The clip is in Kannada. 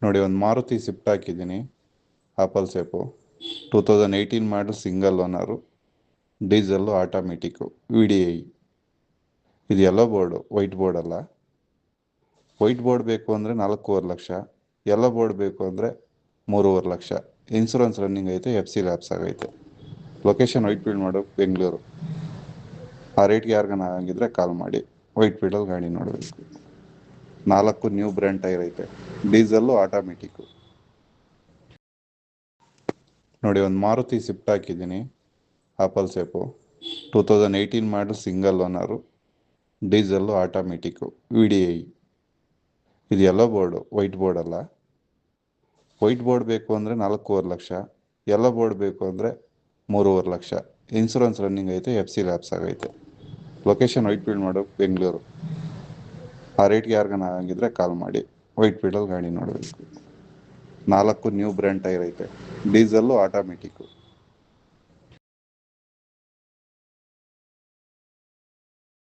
ನೋಡಿ, ಒಂದು ಮಾರುತಿ ಸ್ವಿಫ್ಟ್ ಹಾಕಿದ್ದೀನಿ. Apple shape 2018 model, single owner, diesel, automatic, VDI. ಇದು ಯೆಲ್ಲೋ ಬೋರ್ಡು, ವೈಟ್ ಬೋರ್ಡ್ ಅಲ್ಲ. ವೈಟ್ ಬೋರ್ಡ್ ಬೇಕು ಅಂದರೆ 4.5 ಲಕ್ಷ, ಯೆಲ್ಲೋ ಬೋರ್ಡ್ ಬೇಕು ಅಂದರೆ 3.5 ಲಕ್ಷ. ಇನ್ಸೂರೆನ್ಸ್ ರನ್ನಿಂಗ್ ಐತೆ, FC ಲ್ಯಾಪ್ಸ್ ಆಗೈತೆ. ಲೊಕೇಶನ್ ವೈಟ್ ಫೀಲ್ಡ್ ಮಾಡು, ಬೆಂಗಳೂರು. ಆ ರೇಟ್ಗೆ ಯಾರಿಗಾನ ಆಗಿದ್ರೆ ಕಾಲ್ ಮಾಡಿ. ವೈಟ್ ಫೀಲ್ಡಲ್ಲಿ ಗಾಡಿ ನೋಡಬೇಕು. 4 ನ್ಯೂ ಬ್ರ್ಯಾಂಡ್ ಟೈರ್ ಐತೆ, ಡೀಸೆಲ್ಲು, ಆಟೋಮೆಟಿಕ್ಕು. ನೋಡಿ, ಒಂದು ಮಾರುತಿ ಸ್ವಿಫ್ಟ್ ಹಾಕಿದ್ದೀನಿ. Apple shape 2018 model, single owner, diesel, automatic, VDI. ಇದು ಯೆಲ್ಲೋ ಬೋರ್ಡು, ವೈಟ್ ಬೋರ್ಡ್ ಅಲ್ಲ. ವೈಟ್ ಬೋರ್ಡ್ ಬೇಕು ಅಂದರೆ 4.5 ಲಕ್ಷ, ಯೆಲ್ಲೋ ಬೋರ್ಡ್ ಬೇಕು ಅಂದರೆ 3.5 ಲಕ್ಷ. ಇನ್ಸೂರೆನ್ಸ್ ರನ್ನಿಂಗ್ ಐತೆ, FC ಲ್ಯಾಪ್ಸ್ ಆಗೈತೆ. ಲೊಕೇಶನ್ ವೈಟ್ ಫೀಲ್ಡ್ ಮಾಡು, ಬೆಂಗಳೂರು. ಆ ರೇಟ್ಗೆ ಯಾರಿಗಾನ ಆಗಿದ್ರೆ ಕಾಲ್ ಮಾಡಿ. ವೈಟ್ ಫೀಲ್ಡಲ್ಲಿ ಗಾಡಿ ನೋಡಬೇಕು. 4 ನ್ಯೂ ಬ್ರ್ಯಾಂಡ್ ಟೈರ್ ಐತೆ, ಡೀಸೆಲ್ಲು, ಆಟೋಮೆಟಿಕ್ಕು.